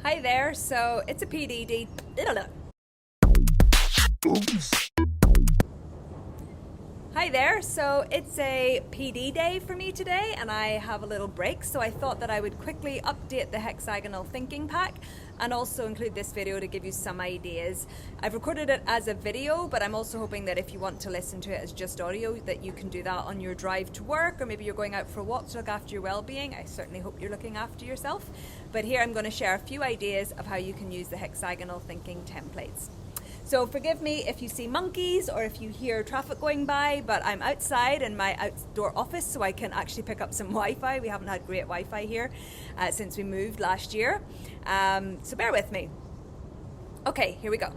Hi there, so it's a PDD. Hi there, so it's a PD day for me today and I have a little break, so I thought that I would quickly update the hexagonal thinking pack and also include this video to give you some ideas. I've recorded it as a video, but I'm also hoping that if you want to listen to it as just audio, that you can do that on your drive to work, or maybe you're going out for a walk to look after your well-being. I certainly hope you're looking after yourself. But here I'm going to share a few ideas of how you can use the hexagonal thinking templates. So forgive me if you see monkeys or if you hear traffic going by, but I'm outside in my outdoor office so I can actually pick up some Wi-Fi. We haven't had great Wi-Fi here since we moved last year, so bear with me. Okay, here we go.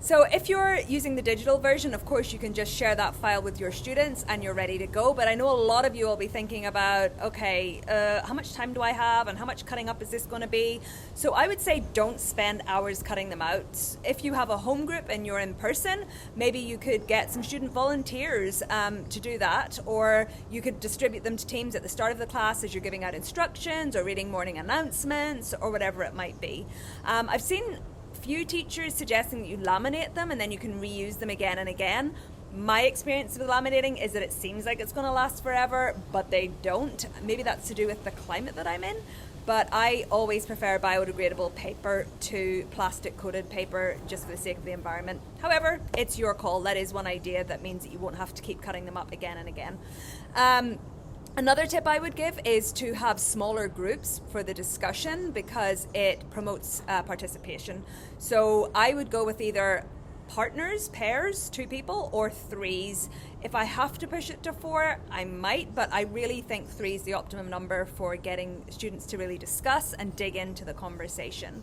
So if you're using the digital version, of course you can just share that file with your students and you're ready to go. But I know a lot of you will be thinking about, okay, how much time do I have and how much cutting up is this going to be? So I would say don't spend hours cutting them out. If you have a home group and you're in person, maybe you could get some student volunteers to do that, or you could distribute them to teams at the start of the class as you're giving out instructions or reading morning announcements or whatever it might be. I've seen few teachers suggesting that you laminate them and then you can reuse them again and again. My experience with laminating is that it seems like it's going to last forever, but they don't. Maybe that's to do with the climate that I'm in, but I always prefer biodegradable paper to plastic coated paper just for the sake of the environment. However, it's your call. That is one idea that means that you won't have to keep cutting them up again and again. Another tip I would give is to have smaller groups for the discussion because it promotes participation. So I would go with either partners, pairs, 2 people, or 3s. If I have to push it to 4, I might, but I really think 3 is the optimum number for getting students to really discuss and dig into the conversation.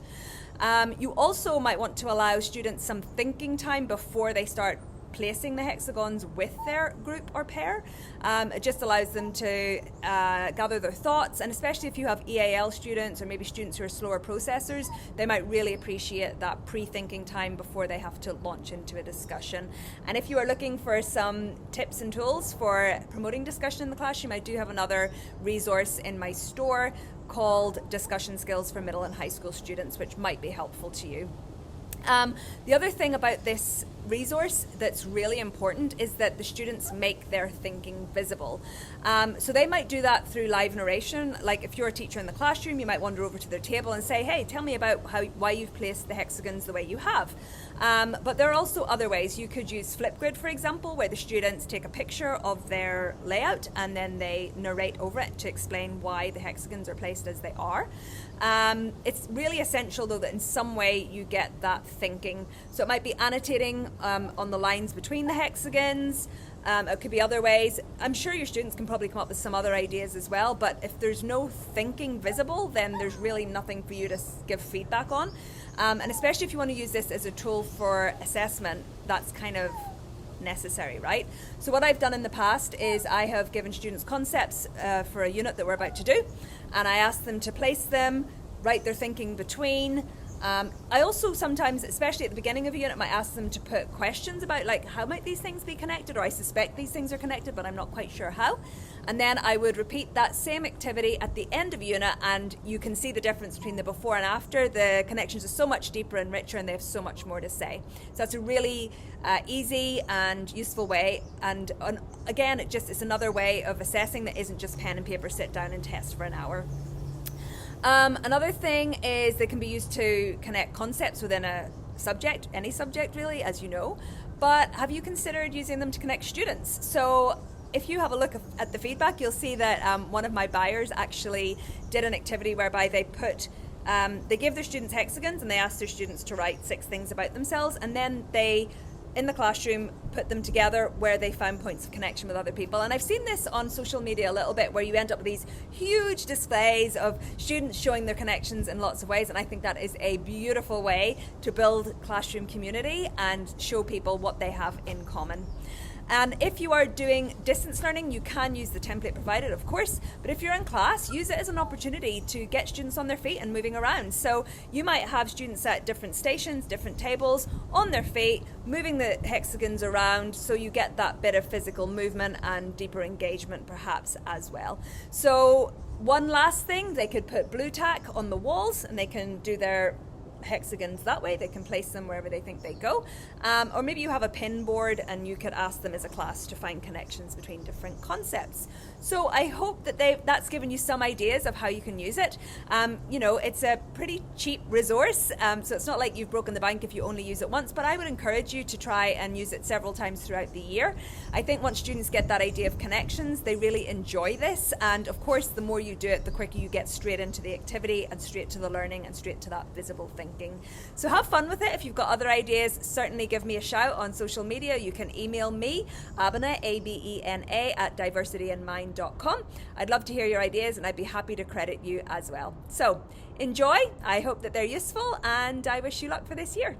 You also might want to allow students some thinking time before they start placing the hexagons with their group or pair. It just allows them to gather their thoughts, and especially if you have EAL students or maybe students who are slower processors, they might really appreciate that pre-thinking time before they have to launch into a discussion. And if you are looking for some tips and tools for promoting discussion in the classroom, I do have another resource in my store called Discussion Skills for Middle and High School Students, which might be helpful to you. The other thing about this resource that's really important is that the students make their thinking visible. So they might do that through live narration. Like if you're a teacher in the classroom, you might wander over to their table and say, hey, tell me about why you've placed the hexagons the way you have. But there are also other ways. You could use Flipgrid, for example, where the students take a picture of their layout and then they narrate over it to explain why the hexagons are placed as they are. It's really essential, though, that in some way you get that thinking. So it might be annotating on the lines between the hexagons. It could be other ways. I'm sure your students can probably come up with some other ideas as well, but if there's no thinking visible, then there's really nothing for you to give feedback on. And especially if you want to use this as a tool for assessment, that's kind of necessary, right? So what I've done in the past is I have given students concepts for a unit that we're about to do, and I asked them to place them, write their thinking between. I also sometimes, especially at the beginning of a unit, might ask them to put questions about, like, how might these things be connected, or I suspect these things are connected but I'm not quite sure how. And then I would repeat that same activity at the end of a unit, and you can see the difference between the before and after. The connections are so much deeper and richer and they have so much more to say. So that's a really easy and useful way, and again, it's another way of assessing that isn't just pen and paper, sit down and test for an hour. Another thing is they can be used to connect concepts within a subject, any subject really, as you know, but have you considered using them to connect students? So if you have a look at the feedback, you'll see that one of my buyers actually did an activity whereby they give their students hexagons and they asked their students to write 6 things about themselves, and then they, in the classroom, put them together where they found points of connection with other people. And I've seen this on social media a little bit, where you end up with these huge displays of students showing their connections in lots of ways, and I think that is a beautiful way to build classroom community and show people what they have in common. And if you are doing distance learning, you can use the template provided, of course, but if you're in class, use it as an opportunity to get students on their feet and moving around. So you might have students at different stations, different tables, on their feet, moving the hexagons around, so you get that bit of physical movement and deeper engagement perhaps as well. So One last thing, they could put blue tack on the walls and they can do their hexagons that way. They can place them wherever they think they go. Or maybe you have a pin board and you could ask them as a class to find connections between different concepts. So I hope that that's given you some ideas of how you can use it. It's a pretty cheap resource, so it's not like you've broken the bank if you only use it once, but I would encourage you to try and use it several times throughout the year. I think once students get that idea of connections, they really enjoy this, and of course the more you do it, the quicker you get straight into the activity and straight to the learning and straight to that visible thinking. So have fun with it. If you've got other ideas, certainly give me a shout on social media. You can email me, Abena, ABENA, at diversityinmind.com. I'd love to hear your ideas and I'd be happy to credit you as well. So enjoy. I hope that they're useful and I wish you luck for this year.